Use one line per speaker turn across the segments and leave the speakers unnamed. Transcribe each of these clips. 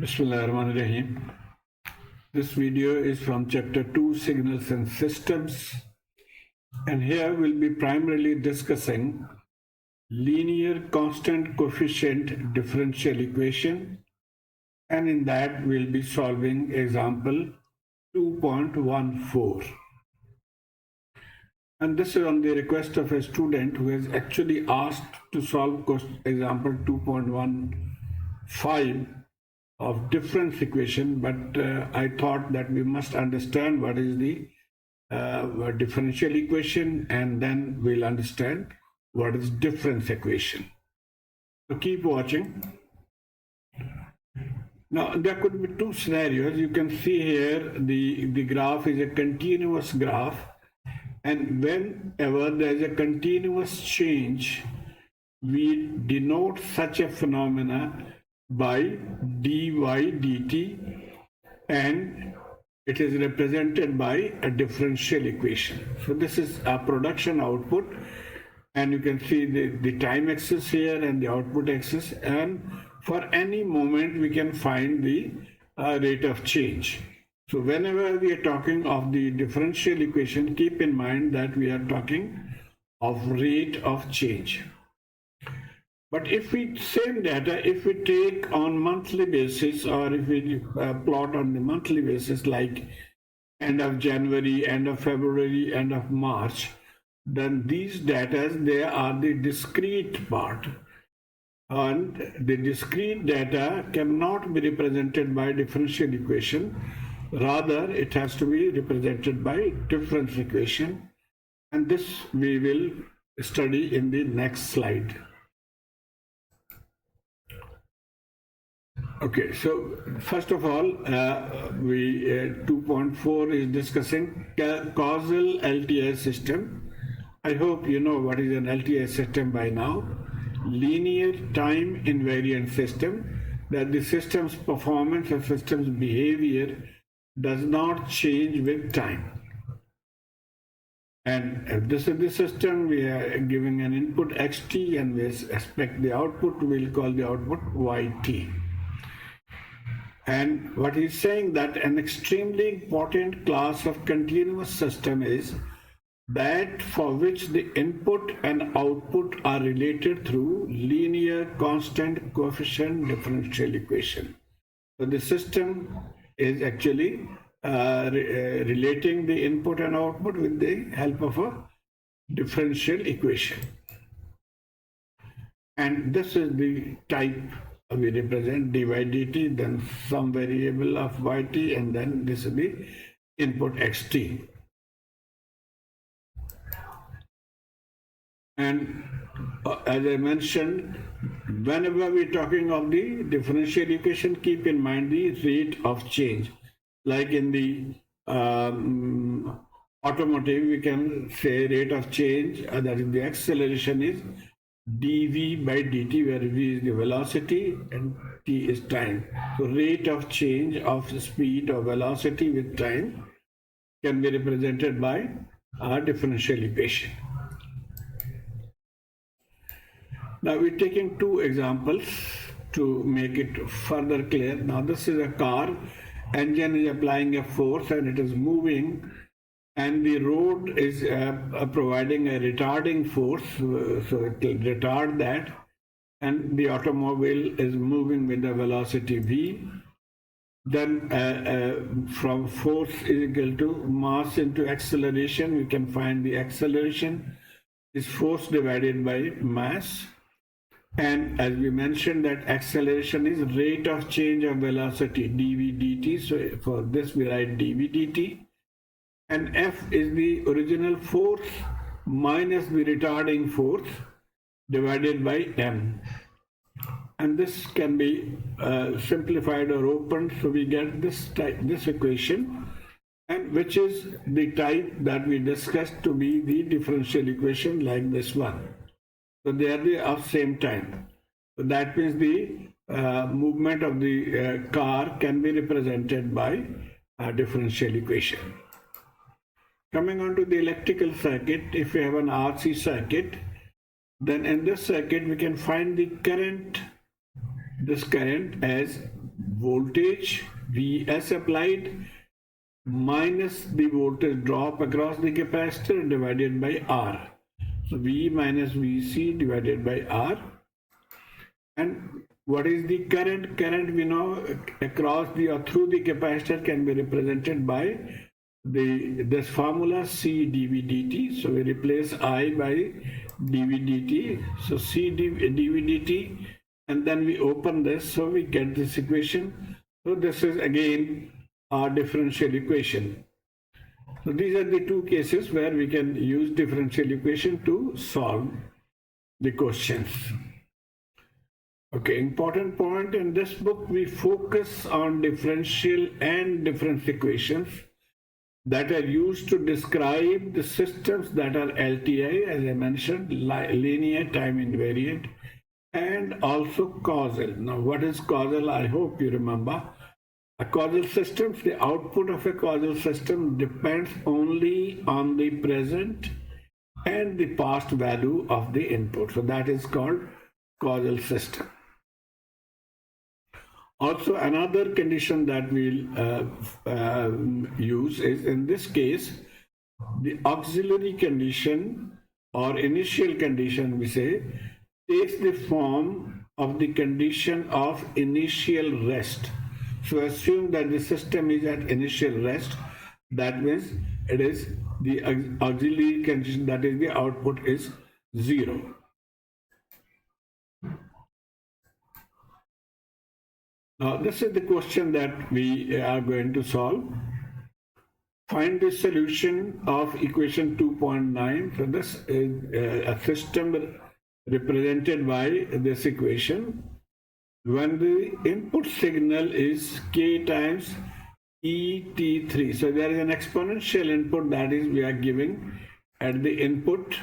Bismillahirrahmanirrahim. This video is from chapter 2, Signals and Systems, and here we'll be primarily discussing linear constant coefficient differential equation, and in that we'll be solving example 2.14. And this is on the request of a student who has actually asked to solve example 2.15 of difference equation, but I thought that we must understand what is the differential equation, and then we'll understand what is difference equation. So keep watching. Now there could be two scenarios. You can see here the graph is a continuous graph, and whenever there is a continuous change, we denote such a phenomena by dy dt, and it is represented by a differential equation. So this is a production output, and you can see the time axis here and the output axis, and for any moment we can find the rate of change. So whenever we are talking of the differential equation, keep in mind that we are talking of rate of change. But if we same data, if we take on monthly basis, or if we plot on the monthly basis, like end of January, end of February, end of March, then these data, they are the discrete part. And the discrete data cannot be represented by differential equation. Rather, it has to be represented by difference equation. And this we will study in the next slide. Okay, so first of all, 2.4 is discussing causal LTI system. I hope you know what is an LTI system by now. Linear time invariant system, that the system's performance or system's behavior does not change with time. And if this is the system, we are giving an input xt, and we expect the output, we'll call the output yt. And what he's saying, that an extremely important class of continuous system is that for which the input and output are related through linear constant coefficient differential equation. So the system is actually relating the input and output with the help of a differential equation. And this is the type we represent dy dt, then some variable of yt, and then this is the input xt. And as I mentioned, whenever we're talking of the differential equation, keep in mind the rate of change. Like in the automotive, we can say rate of change, that is the acceleration, is dv by dt, where v is the velocity and t is time. So rate of change of speed or velocity with time can be represented by our differential equation. Now we're taking two examples to make it further clear. Now this is a car, engine is applying a force and it is moving, and the road is providing a retarding force, so it will retard that, and the automobile is moving with the velocity v. Then from force is equal to mass into acceleration, we can find the acceleration is force divided by mass. And as we mentioned, that acceleration is rate of change of velocity dv dt. So for this we write dv dt. And F is the original force minus the retarding force divided by m. And this can be simplified or opened, so we get this equation, and which is the type that we discussed to be the differential equation, like this one. So they are the of same time. So that means the movement of the car can be represented by a differential equation. Coming on to the electrical circuit, if we have an RC circuit, then in this circuit we can find the current, this current as voltage Vs applied minus the voltage drop across the capacitor divided by R. So V minus Vc divided by R. And what is the current? Current, we know, across the or through the capacitor can be represented by this formula C dV dt. So we replace I by dV dt. So C dV dt, and then we open this, so we get this equation. So this is again our differential equation. So these are the two cases where we can use differential equation to solve the questions. Okay, important point, in this book we focus on differential and difference equations that are used to describe the systems that are LTI, as I mentioned, linear time invariant, and also causal. Now, what is causal? I hope you remember. A causal system, the output of a causal system depends only on the present and the past value of the input. So that is called causal system. Also, another condition that we'll use is, in this case, the auxiliary condition or initial condition, we say, takes the form of the condition of initial rest. So assume that the system is at initial rest. That means it is the auxiliary condition, that is the output is 0. Now this is the question that we are going to solve. Find the solution of equation 2.9. So this is a system represented by this equation. When the input signal is k times ET3, so there is an exponential input, that is we are giving at the input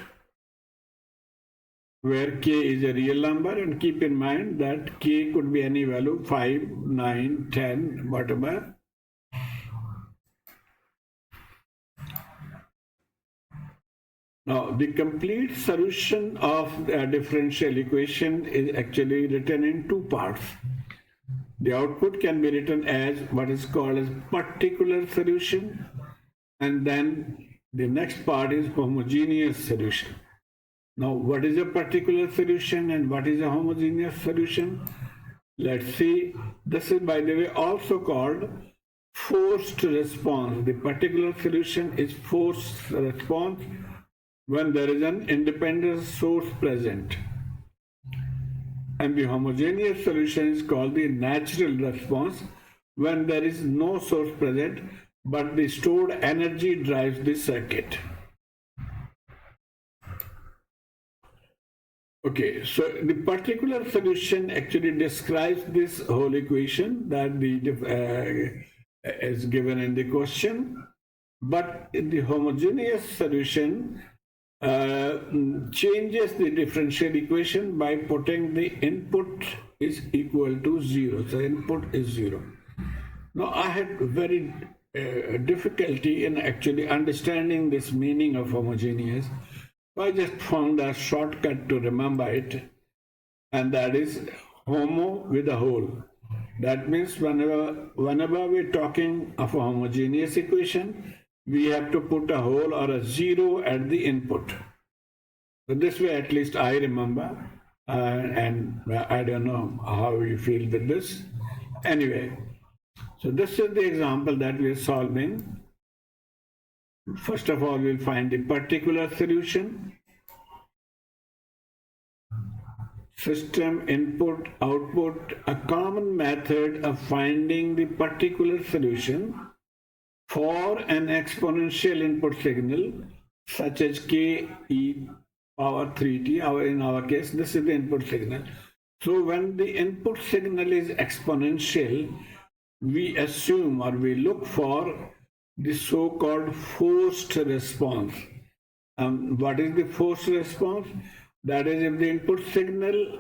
where k is a real number, and keep in mind that k could be any value, 5, 9, 10, whatever. Now, the complete solution of a differential equation is actually written in two parts. The output can be written as what is called as particular solution, and then the next part is homogeneous solution. Now, what is a particular solution and what is a homogeneous solution? Let's see. This is, by the way, also called forced response. The particular solution is forced response when there is an independent source present. And the homogeneous solution is called the natural response when there is no source present, but the stored energy drives the circuit. Okay, so the particular solution actually describes this whole equation that is given in the question, but in the homogeneous solution changes the differential equation by putting the input is equal to 0. So input is 0. Now I had very difficulty in actually understanding this meaning of homogeneous. So I just found a shortcut to remember it, and that is homo with a whole. That means whenever we're talking of a homogeneous equation, we have to put a whole or a 0 at the input. So this way at least I remember, and I don't know how you feel with this. Anyway, so this is the example that we are solving. First of all, we'll find the particular solution. System input, output. A common method of finding the particular solution for an exponential input signal such as k e power 3t, in our case, this is the input signal. So when the input signal is exponential, we assume or we look for the so-called forced response. What is the forced response? That is, if the input signal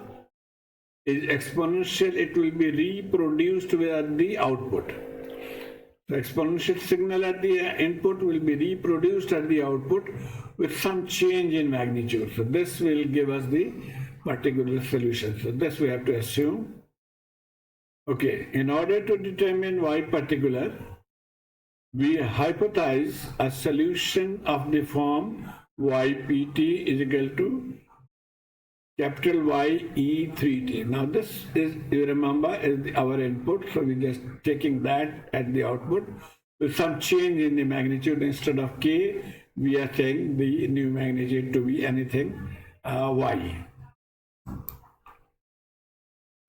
is exponential, it will be reproduced at the output. The exponential signal at the input will be reproduced at the output with some change in magnitude. So this will give us the particular solution. So this we have to assume. Okay, in order to determine y particular, we hypothesize a solution of the form ypt is equal to capital Y E3T. Now this is, you remember, is our input, so we're just taking that at the output. With some change in the magnitude, instead of K, we are saying the new magnitude to be anything Y.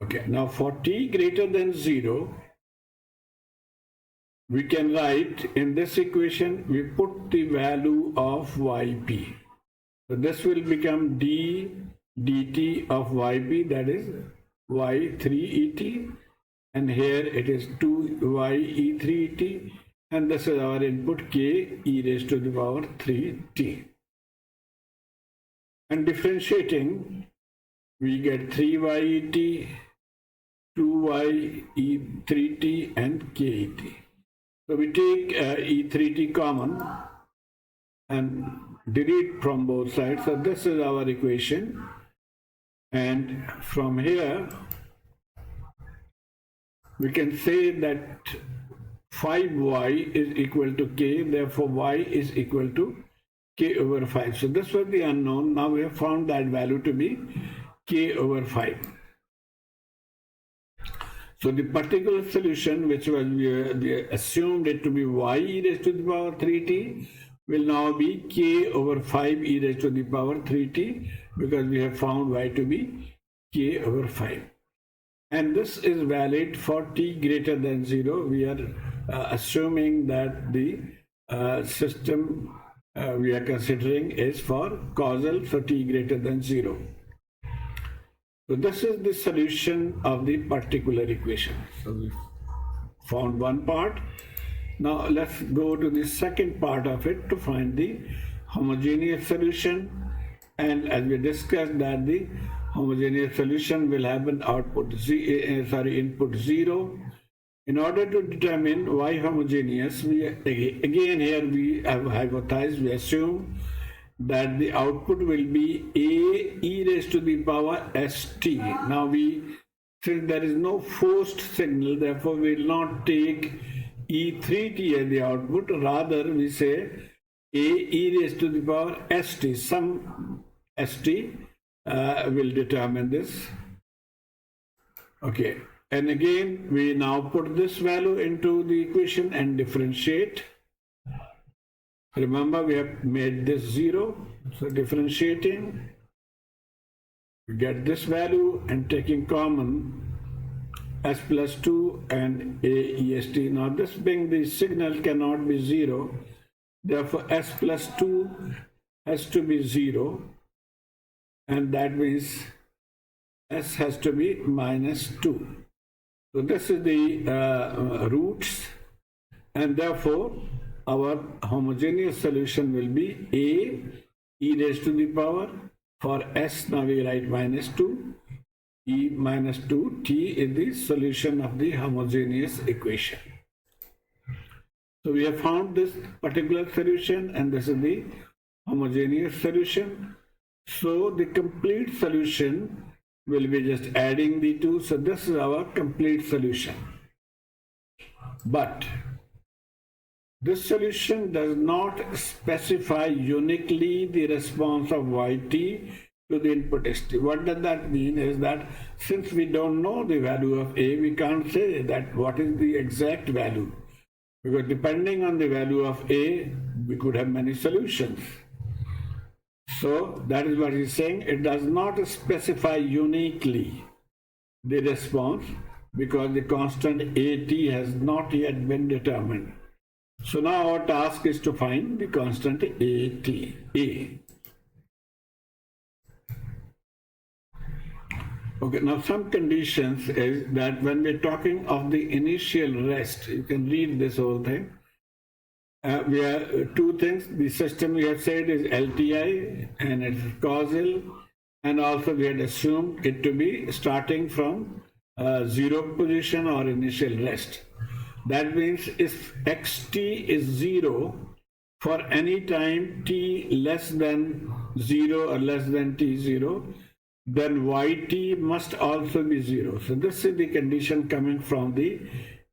Okay, now for t greater than 0, we can write in this equation, we put the value of yp. So this will become d dt of yp, that is y3et, and here it is 2ye3et, and this is our input k e raised to the power 3t. And differentiating, we get 3yet, 2ye3t, and ket. So we take e3t common and delete from both sides. So this is our equation. And from here, we can say that 5y is equal to k, therefore y is equal to k over 5. So this was the unknown. Now we have found that value to be k over 5. So the particular solution, which was we assumed it to be y e raised to the power 3t, will now be k over 5 e raised to the power 3t, because we have found y to be k over 5. And this is valid for t greater than 0. We are assuming that the system we are considering is for causal, so t greater than 0. So this is the solution of the particular equation. So we found one part. Now let's go to the second part of it to find the homogeneous solution. And as we discussed, that the homogeneous solution will have an input 0. In order to determine y homogeneous, we again here we have hypothesized, we assume that the output will be a e raised to the power st. Now since there is no forced signal, therefore we will not take e3t as the output. Rather we say a e raised to the power st. Some st will determine this. Okay, and again we now put this value into the equation and differentiate. Remember, we have made this 0, so differentiating, we get this value and taking common s plus 2 and a est. Now this being the signal cannot be 0, therefore s plus 2 has to be 0, and that means s has to be minus 2. So this is the roots, and therefore our homogeneous solution will be a e raised to the power, for s now we write minus 2, e minus 2, t is the solution of the homogeneous equation. So we have found this particular solution, and this is the homogeneous solution. So the complete solution will be just adding the two. So this is our complete solution. But this solution does not specify uniquely the response of yt to the input st. What does that mean is that since we don't know the value of a, we can't say that what is the exact value, because depending on the value of a, we could have many solutions. So that is what he's saying. It does not specify uniquely the response because the constant at has not yet been determined. So now our task is to find the constant A. Okay, now some conditions is that when we're talking of the initial rest, you can read this whole thing. We have two things. The system we have said is LTI and it's causal, and also we had assumed it to be starting from 0 position or initial rest. That means if xt is 0 for any time t less than 0 or less than t0, then yt must also be 0. So this is the condition coming from the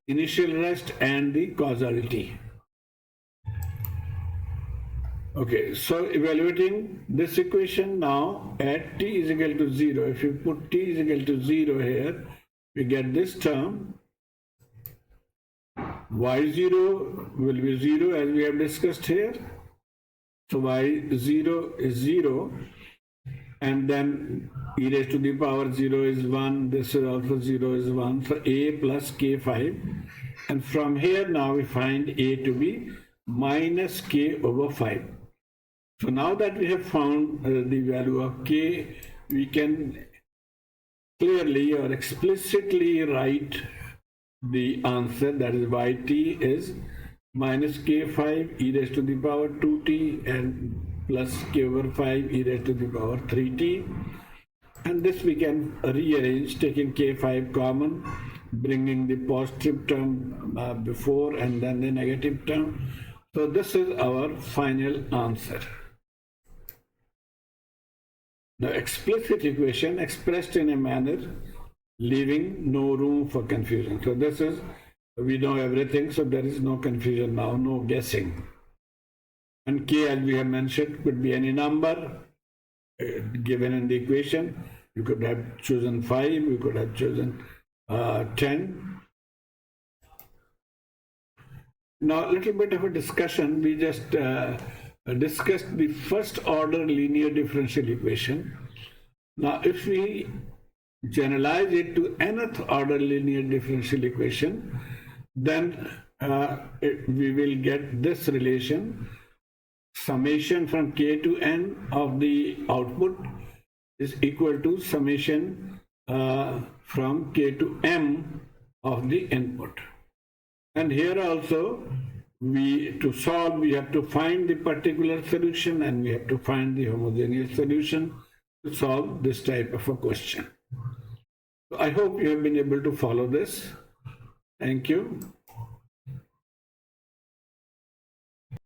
initial rest and the causality. Okay, so evaluating this equation now at t is equal to 0. If you put t is equal to 0 here, we get this term. Y0 will be 0 as we have discussed here. So Y0 is 0, and then e raised to the power 0 is 1. This is also 0 is 1. So a plus k5. And from here now we find a to be minus k over 5. So now that we have found the value of k, we can clearly or explicitly write the answer, that is yt is minus k5 e raised to the power 2t and plus k over 5 e raised to the power 3t. And this we can rearrange, taking k5 common, bringing the positive term before and then the negative term. So this is our final answer. The explicit equation expressed in a manner leaving no room for confusion. So this is, we know everything, so there is no confusion now, no guessing. And k, as we have mentioned, could be any number given in the equation. You could have chosen 5, you could have chosen 10. Now a little bit of a discussion. We just discussed the first order linear differential equation. Now if we generalize it to nth order linear differential equation, then we will get this relation: summation from k to n of the output is equal to summation from k to m of the input. And here also, to solve, we have to find the particular solution and we have to find the homogeneous solution to solve this type of a question. So I hope you have been able to follow this. Thank you.